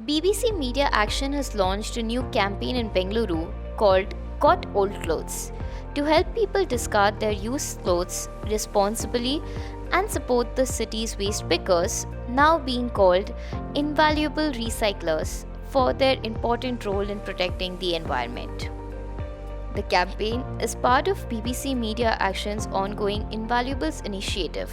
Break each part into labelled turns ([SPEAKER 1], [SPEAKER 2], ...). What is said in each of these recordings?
[SPEAKER 1] BBC Media Action has launched a new campaign in Bengaluru called Got Old Clothes to help people discard their used clothes responsibly and support the city's waste pickers, now being called invaluable recyclers, for their important role in protecting the environment. The campaign is part of BBC Media Action's ongoing Invaluables initiative.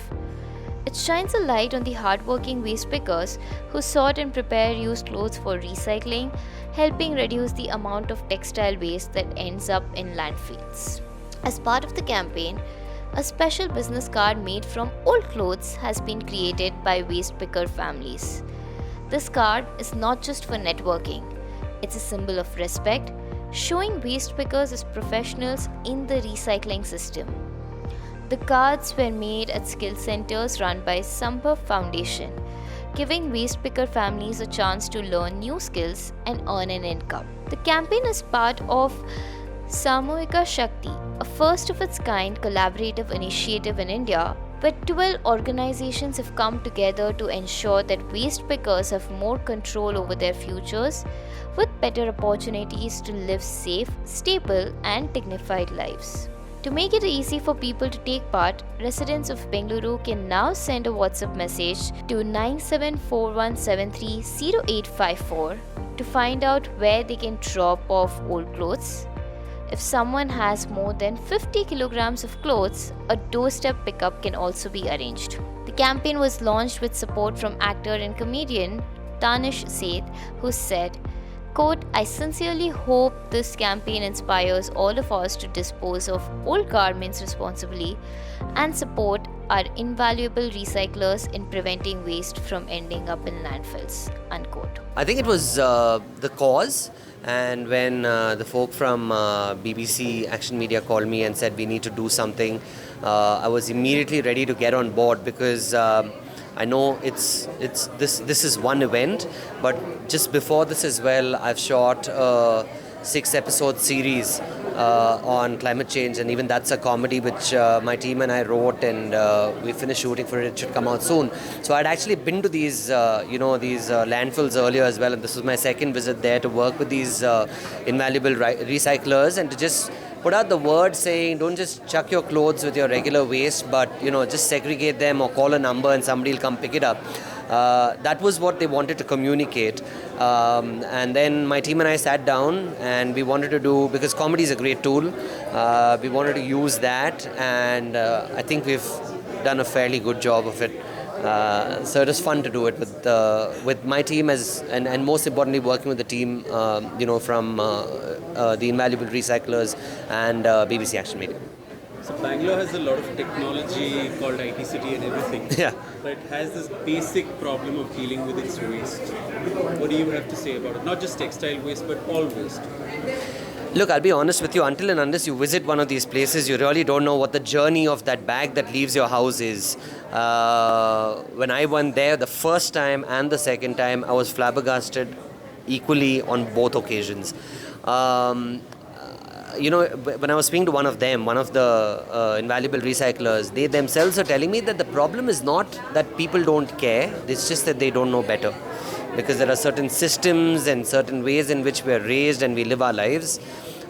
[SPEAKER 1] It shines a light on the hardworking waste pickers who sort and prepare used clothes for recycling, helping reduce the amount of textile waste that ends up in landfills. As part of the campaign, a special business card made from old clothes has been created by waste picker families. This card is not just for networking, it's a symbol of respect, showing waste pickers as professionals in the recycling system. The cards were made at skill centers run by Sambhav Foundation, giving waste picker families a chance to learn new skills and earn an income. The campaign is part of Samuhika Shakti, a first of its kind collaborative initiative in India, where 12 organizations have come together to ensure that waste pickers have more control over their futures, with better opportunities to live safe, stable, and dignified lives. To make it easy for people to take part, residents of Bengaluru can now send a WhatsApp message to 9741730854 to find out where they can drop off old clothes. If someone has more than 50 kilograms of clothes, a doorstep pickup can also be arranged. The campaign was launched with support from actor and comedian Tanish Seth, who said, quote, "I sincerely hope this campaign inspires all of us to dispose of old garments responsibly and support our invaluable recyclers in preventing waste from ending up in landfills." Unquote.
[SPEAKER 2] I think it was the cause, and when the folk from BBC Action Media called me and said we need to do something, I was immediately ready to get on board because I know it's this is one event, but just before this as well, I've shot a 6-episode series on climate change, and even that's a comedy which my team and I wrote, and we finished shooting for it. It should come out soon. So I'd actually been to these landfills earlier as well, and this was my second visit there to work with these invaluable recyclers and to just put out the word saying don't just chuck your clothes with your regular waste, but just segregate them or call a number and somebody will come pick it up. That was what they wanted to communicate. And then my team and I sat down and we wanted to do, because comedy is a great tool, we wanted to use that, and I think we've done a fairly good job of it. So it was fun to do it with my team and most importantly working with the team from the Invaluable Recyclers and BBC Action Media.
[SPEAKER 3] So Bangalore has a lot of technology called IT City and everything.
[SPEAKER 2] Yeah.
[SPEAKER 3] But it has this basic problem of dealing with its waste. What do you have to say about it? Not just textile waste, but all waste.
[SPEAKER 2] Look, I'll be honest with you, until and unless you visit one of these places, you really don't know what the journey of that bag that leaves your house is. When I went there the first time and the second time, I was flabbergasted equally on both occasions. When I was speaking to one of the invaluable recyclers, they themselves are telling me that the problem is not that people don't care, it's just that they don't know better. Because there are certain systems and certain ways in which we are raised and we live our lives.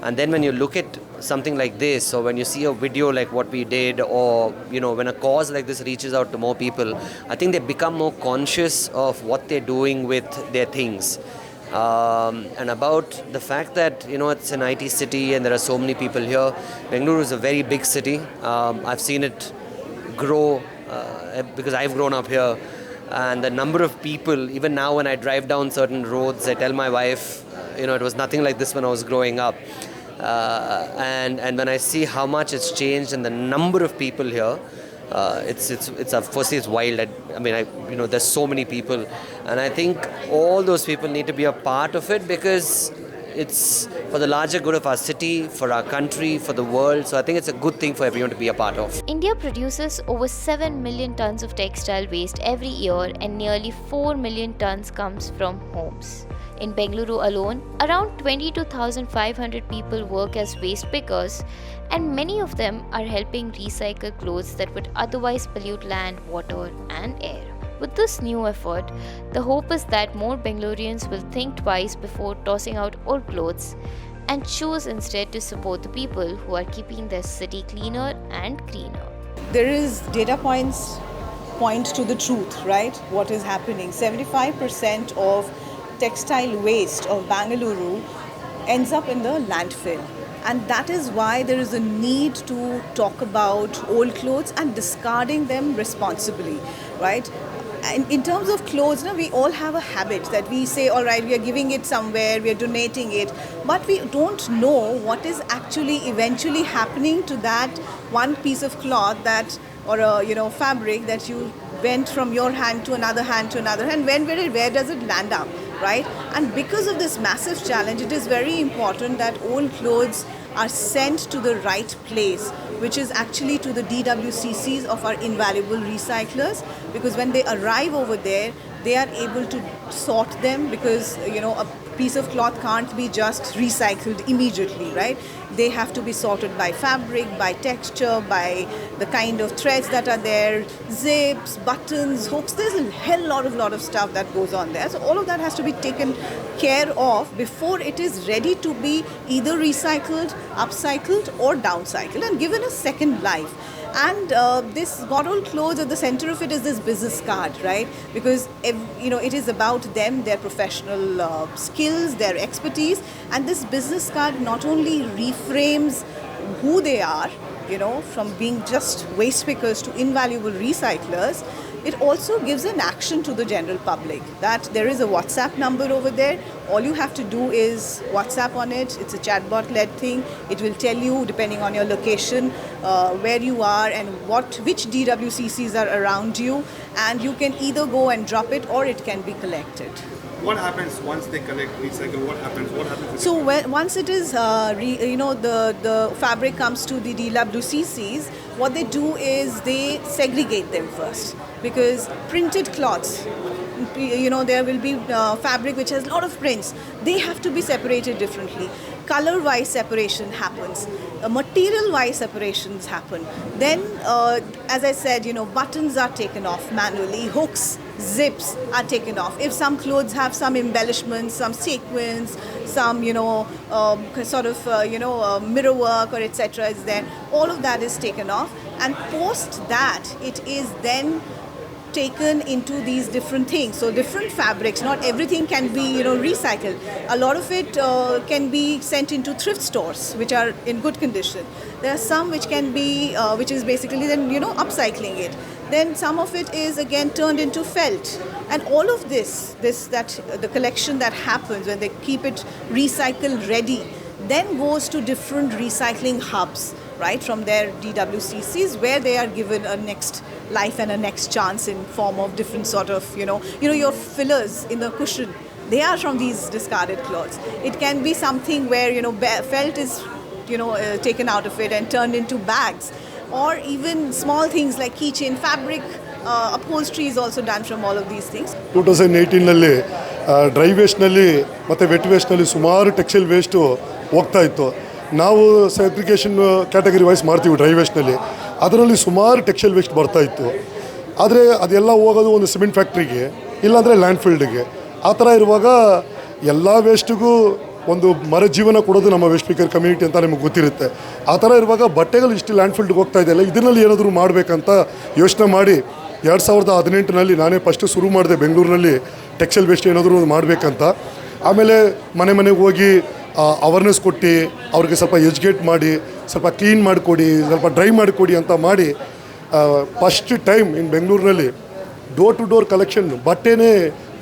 [SPEAKER 2] And then when you look at something like this, or when you see a video like what we did, or when a cause like this reaches out to more people, I think they become more conscious of what they're doing with their things. And about the fact that it's an IT city and there are so many people here. Bengaluru is a very big city. I've seen it grow because I've grown up here. And the number of people, even now when I drive down certain roads, I tell my wife, it was nothing like this when I was growing up. And when I see how much it's changed and the number of people here, firstly it's wild. There's so many people, and I think all those people need to be a part of it because it's for the larger good of our city, for our country, for the world. So I think it's a good thing for everyone to be a part of.
[SPEAKER 1] India produces over 7 million tons of textile waste every year, and nearly 4 million tons comes from homes. In Bengaluru alone, around 22,500 people work as waste pickers, and many of them are helping recycle clothes that would otherwise pollute land, water, and air. With this new effort, the hope is that more Bengalurians will think twice before tossing out old clothes and choose instead to support the people who are keeping their city cleaner and greener.
[SPEAKER 4] There is data points point to the truth, right? What is happening? 75% of textile waste of Bengaluru ends up in the landfill. And that is why there is a need to talk about old clothes and discarding them responsibly, right? And in terms of clothes, we all have a habit that we say, all right, we are giving it somewhere, we are donating it, but we don't know what is actually eventually happening to that one piece of cloth that, or a fabric that you went from your hand to another hand to another hand. Where does it land up, right? And because of this massive challenge, it is very important that old clothes are sent to the right place, which is actually to the DWCCs of our invaluable recyclers, because when they arrive over there, they are able to sort them, because a piece of cloth can't be just recycled immediately, right? They have to be sorted by fabric, by texture, by the kind of threads that are there, zips, buttons, hooks. There's a lot of stuff that goes on there. So all of that has to be taken care of before it is ready to be either recycled, upcycled or downcycled and given a second life. And this got old clothes, at the center of it is this business card, right? Because it is about them, their professional skills, their expertise, and this business card not only reframes who they are, from being just waste pickers to invaluable recyclers, it also gives an action to the general public that there is a WhatsApp number over there. All you have to do is WhatsApp on it. It's a chatbot-led thing. It will tell you, depending on your location, where you are and which DWCCs are around you, and you can either go and drop it or it can be collected.
[SPEAKER 5] What happens once they collect, recycle? What happens?
[SPEAKER 4] So once it is, the fabric comes to the DWCCs, what they do is they segregate them first, because printed cloths, there will be fabric which has a lot of prints. They have to be separated differently. Color-wise separation happens. Material-wise separations happen. Then, as I said, buttons are taken off manually. Hooks, zips are taken off. If some clothes have some embellishments, some sequins, some, mirror work or etc. is there, all of that is taken off. And post that, it is then taken into these different things. So different fabrics, not everything can be recycled. A lot of it can be sent into thrift stores which are in good condition. There are some which can be which is basically then upcycling it. Then some of it is again turned into felt, and all of the collection that happens when they keep it recycle ready then goes to different recycling hubs, right, from their DWCCs, where they are given a next life and a next chance in form of different sort of, your fillers in the cushion. They are from these discarded clothes. It can be something where, felt is, taken out of it and turned into bags. Or even small things like keychain, fabric, upholstery is also done from all of these things.
[SPEAKER 6] 2018ನಲ್ಲಿ dry ವೇಸ್ಟ್ನಲ್ಲಿ ಮತ್ತು wet ವೇಸ್ಟ್ನಲ್ಲಿ ಸುಮಾರು textile waste ಹೋಗ್ತಾ ಇತ್ತು. ನಾವು segregation category wise ಮಾಡ್ತೀವಿ dry ವೇಸ್ಟ್ನಲ್ಲಿ. ಅದರಲ್ಲಿ ಸುಮಾರು ಟೆಕ್ಸ್ಟೈಲ್ ವೇಸ್ಟ್ ಬರ್ತಾ ಇತ್ತು. ಆದರೆ ಅದೆಲ್ಲ ಹೋಗೋದು ಒಂದು ಸಿಮೆಂಟ್ ಫ್ಯಾಕ್ಟ್ರಿಗೆ, ಇಲ್ಲಾಂದರೆ ಲ್ಯಾಂಡ್ ಫೀಲ್ಡ್ಗೆ. ಆ ಥರ ಇರುವಾಗ ಎಲ್ಲ ವೇಸ್ಟಿಗೂ ಒಂದು ಮರ ಜೀವನ ಕೊಡೋದು ನಮ್ಮ ವೇಸ್ಟ್ ಪಿಕರ್ ಕಮ್ಯುನಿಟಿ ಅಂತ ನಿಮಗೆ ಗೊತ್ತಿರುತ್ತೆ. ಆ ಥರ ಇರುವಾಗ ಬಟ್ಟೆಗಳು ಇಷ್ಟು ಲ್ಯಾಂಡ್ ಫೀಲ್ಡ್ಗೆ ಹೋಗ್ತಾ ಇದೆಯಲ್ಲ, ಇದರಲ್ಲಿ ಏನಾದರೂ ಮಾಡಬೇಕಂತ ಯೋಚನೆ ಮಾಡಿ 2018ನಲ್ಲಿ ನಾನೇ ಫಸ್ಟು ಶುರು ಮಾಡಿದೆ ಬೆಂಗಳೂರಿನಲ್ಲಿ ಟೆಕ್ಸ್ಟೈಲ್ ವೇಸ್ಟ್ ಏನಾದರೂ ಮಾಡಬೇಕಂತ. ಆಮೇಲೆ ಮನೆಗೆ ಹೋಗಿ ಅವೇರ್ನೆಸ್ ಕೊಟ್ಟು ಅವ್ರಿಗೆ ಸ್ವಲ್ಪ ಎಜುಕೇಟ್ ಮಾಡಿ, ಸ್ವಲ್ಪ ಕ್ಲೀನ್ ಮಾಡಿಕೊಡಿ, ಸ್ವಲ್ಪ ಡ್ರೈ ಮಾಡಿಕೊಡಿ ಅಂತ ಮಾಡಿ ಫಸ್ಟ್ ಟೈಮ್ ಇನ್ ಬೆಂಗಳೂರಿನಲ್ಲಿ ಡೋರ್ ಟು ಡೋರ್ ಕಲೆಕ್ಷನ್ ಬಟ್ಟೆನೇ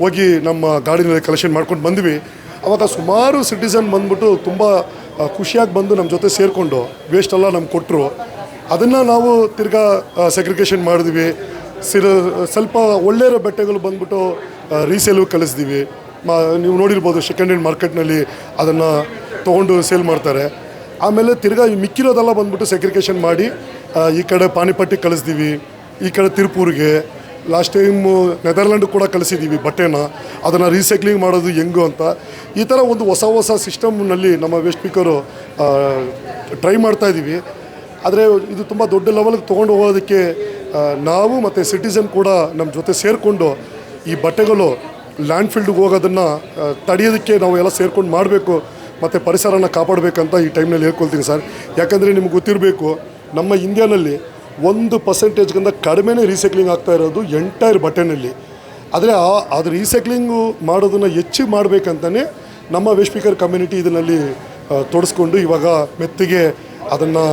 [SPEAKER 6] ಹೋಗಿ ನಮ್ಮ ಗಾಡಿನಲ್ಲಿ ಕಲೆಕ್ಷನ್ ಮಾಡ್ಕೊಂಡು ಬಂದ್ವಿ. ಆವಾಗ ಸುಮಾರು ಸಿಟಿಸನ್ ಬಂದ್ಬಿಟ್ಟು ತುಂಬ ಖುಷಿಯಾಗಿ ಬಂದು ನಮ್ಮ ಜೊತೆ ಸೇರಿಕೊಂಡು ವೇಸ್ಟೆಲ್ಲ ನಮ್ಗೆ ಕೊಟ್ಟರು. ಅದನ್ನು ನಾವು ತಿರ್ಗಾ ಸೆಗ್ರಿಗೇಷನ್ ಮಾಡಿದ್ವಿ. ಸ್ವಲ್ಪ ಒಳ್ಳೆಯ ಬಟ್ಟೆಗಳು ಬಂದ್ಬಿಟ್ಟು ರೀಸೇಲು ಕಳಿಸ್ತೀವಿ. ನೀವು ನೋಡಿರ್ಬೋದು ಸೆಕೆಂಡ್ ಹ್ಯಾಂಡ್ ಮಾರ್ಕೆಟ್ನಲ್ಲಿ ಅದನ್ನು ತೊಗೊಂಡು ಸೇಲ್ ಮಾಡ್ತಾರೆ. ಆಮೇಲೆ ತಿರ್ಗಾ ಮಿಕ್ಕಿರೋದೆಲ್ಲ ಬಂದ್ಬಿಟ್ಟು ಸೆಗ್ರಿಗೇಷನ್ ಮಾಡಿ ಈ ಕಡೆ ಪಾನಿಪಟ್ಟಿಗೆ ಕಳಿಸ್ತೀವಿ, ಈ ಕಡೆ ತಿರುಪೂರಿಗೆ, ಲಾಸ್ಟ್ ಟೈಮು ನೆದರ್ಲ್ಯಾಂಡ್ ಕೂಡ ಕಳಿಸಿದ್ದೀವಿ ಬಟ್ಟೆನ. ಅದನ್ನು ರೀಸೈಕ್ಲಿಂಗ್ ಮಾಡೋದು ಹೆಂಗು ಅಂತ ಈ ಥರ ಒಂದು ಹೊಸ ಸಿಸ್ಟಮ್ನಲ್ಲಿ ನಮ್ಮ ವೇಸ್ಟ್ ಪಿಕರು ಟ್ರೈ ಮಾಡ್ತಾಯಿದ್ದೀವಿ. ಆದರೆ ಇದು ತುಂಬ ದೊಡ್ಡ ಲೆವೆಲ್ಗೆ ತೊಗೊಂಡು ಹೋಗೋದಕ್ಕೆ ನಾವು ಮತ್ತು ಸಿಟಿಸನ್ ಕೂಡ ನಮ್ಮ ಜೊತೆ ಸೇರಿಕೊಂಡು ಈ ಬಟ್ಟೆಗಳು ಲ್ಯಾಂಡ್ ಫೀಲ್ಡ್ಗೆ ಹೋಗೋದನ್ನು ತಡೆಯೋದಕ್ಕೆ ನಾವು ಎಲ್ಲ ಸೇರ್ಕೊಂಡು ಮಾಡಬೇಕು ಮತ್ತು ಪರಿಸರನ ಕಾಪಾಡಬೇಕಂತ ಈ ಟೈಮ್ನಲ್ಲಿ ಹೇಳ್ಕೊಳ್ತೀನಿ ಸರ್. ಯಾಕಂದರೆ ನಿಮ್ಗೆ ಗೊತ್ತಿರಬೇಕು, ನಮ್ಮ ಇಂಡಿಯಾನಲ್ಲಿ 1% ಕಡಿಮೆನೇ ರೀಸೈಕ್ಲಿಂಗ್ ಆಗ್ತಾ ಇರೋದು ಎಂಟೈರ್ ಬಟ್ಟೆನಲ್ಲಿ. ಆದರೆ ಅದು ರೀಸೈಕ್ಲಿಂಗು ಮಾಡೋದನ್ನು ಹೆಚ್ಚು ಮಾಡಬೇಕಂತಲೇ ನಮ್ಮ ವೇಸ್ಟ್ ಸ್ಪೀಕರ್ ಕಮ್ಯುನಿಟಿ ಇದರಲ್ಲಿ ತೊಡಸ್ಕೊಂಡು ಇವಾಗ ಮೆತ್ತಿಗೆ ಅದನ್ನು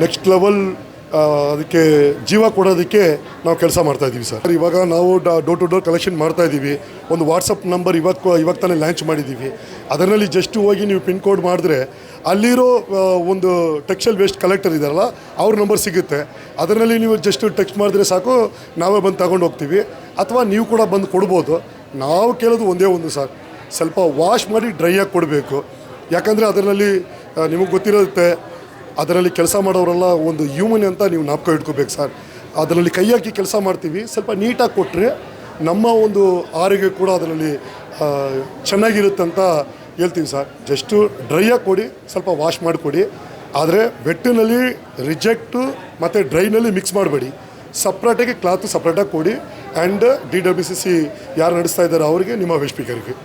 [SPEAKER 6] ನೆಕ್ಸ್ಟ್ ಲೆವೆಲ್ ಅದಕ್ಕೆ ಜೀವ ಕೊಡೋದಕ್ಕೆ ನಾವು ಕೆಲಸ ಮಾಡ್ತಾಯಿದ್ದೀವಿ ಸರ್. ಇವಾಗ ನಾವು ಡೋರ್ ಟು ಡೋರ್ ಕಲೆಕ್ಷನ್ ಮಾಡ್ತಾಯಿದ್ದೀವಿ. ಒಂದು ವಾಟ್ಸಪ್ ನಂಬರ್ ಇವಾಗ ತಾನೇ ಲಾಂಚ್ ಮಾಡಿದ್ದೀವಿ. ಅದರಲ್ಲಿ ಜಸ್ಟ್ ಹೋಗಿ ನೀವು ಪಿನ್ ಕೋಡ್ ಮಾಡಿದ್ರೆ ಅಲ್ಲಿರೋ ಒಂದು ಟೆಕ್ಸ್ಟೈಲ್ ವೇಸ್ಟ್ ಕಲೆಕ್ಟರ್ ಇದ್ದಾರಲ್ಲ ಅವ್ರ ನಂಬರ್ ಸಿಗುತ್ತೆ. ಅದರಲ್ಲಿ ನೀವು ಜಸ್ಟ್ ಟೆಕ್ಸ್ಟ್ ಮಾಡಿದ್ರೆ ಸಾಕು, ನಾವೇ ಬಂದು ತಗೊಂಡು ಹೋಗ್ತೀವಿ. ಅಥವಾ ನೀವು ಕೂಡ ಬಂದು ಕೊಡ್ಬೋದು. ನಾವು ಕೇಳೋದು ಒಂದೇ ಒಂದು ಸರ್, ಸ್ವಲ್ಪ ವಾಶ್ ಮಾಡಿ ಡ್ರೈ ಆಗಿ ಕೊಡಬೇಕು. ಯಾಕಂದರೆ ಅದರಲ್ಲಿ ನಿಮಗೆ ಗೊತ್ತಿರುತ್ತೆ, ಅದರಲ್ಲಿ ಕೆಲಸ ಮಾಡೋರೆಲ್ಲ ಒಂದು ಹ್ಯೂಮನ್ ಅಂತ ನೀವು ನಾಪ್ಕ ಇಟ್ಕೋಬೇಕು ಸರ್. ಅದರಲ್ಲಿ ಕೈ ಹಾಕಿ ಕೆಲಸ ಮಾಡ್ತೀವಿ. ಸ್ವಲ್ಪ ನೀಟಾಗಿ ಕೊಟ್ಟರೆ ನಮ್ಮ ಒಂದು ಆರೋಗ್ಯ ಕೂಡ ಅದರಲ್ಲಿ ಚೆನ್ನಾಗಿರುತ್ತೆ ಅಂತ ಹೇಳ್ತೀವಿ ಸರ್. ಜಸ್ಟು ಡ್ರೈಯಾಗಿ ಕೊಡಿ, ಸ್ವಲ್ಪ ವಾಶ್ ಮಾಡಿಕೊಡಿ. ಆದರೆ ವೆಟ್ಟಿನಲ್ಲಿ ರಿಜೆಕ್ಟು ಮತ್ತು ಡ್ರೈನಲ್ಲಿ ಮಿಕ್ಸ್ ಮಾಡಬೇಡಿ. ಸಪ್ರೇಟಾಗಿ ಕ್ಲಾತು ಸಪ್ರೇಟಾಗಿ ಕೊಡಿ. ಆ್ಯಂಡ್ DWCC ಯಾರು ನಡೆಸ್ತಾ ಇದ್ದಾರೆ ಅವರಿಗೆ, ನಿಮ್ಮ ವೇಸ್ಟ್ ಸ್ಪೀಕರ್ಗೆ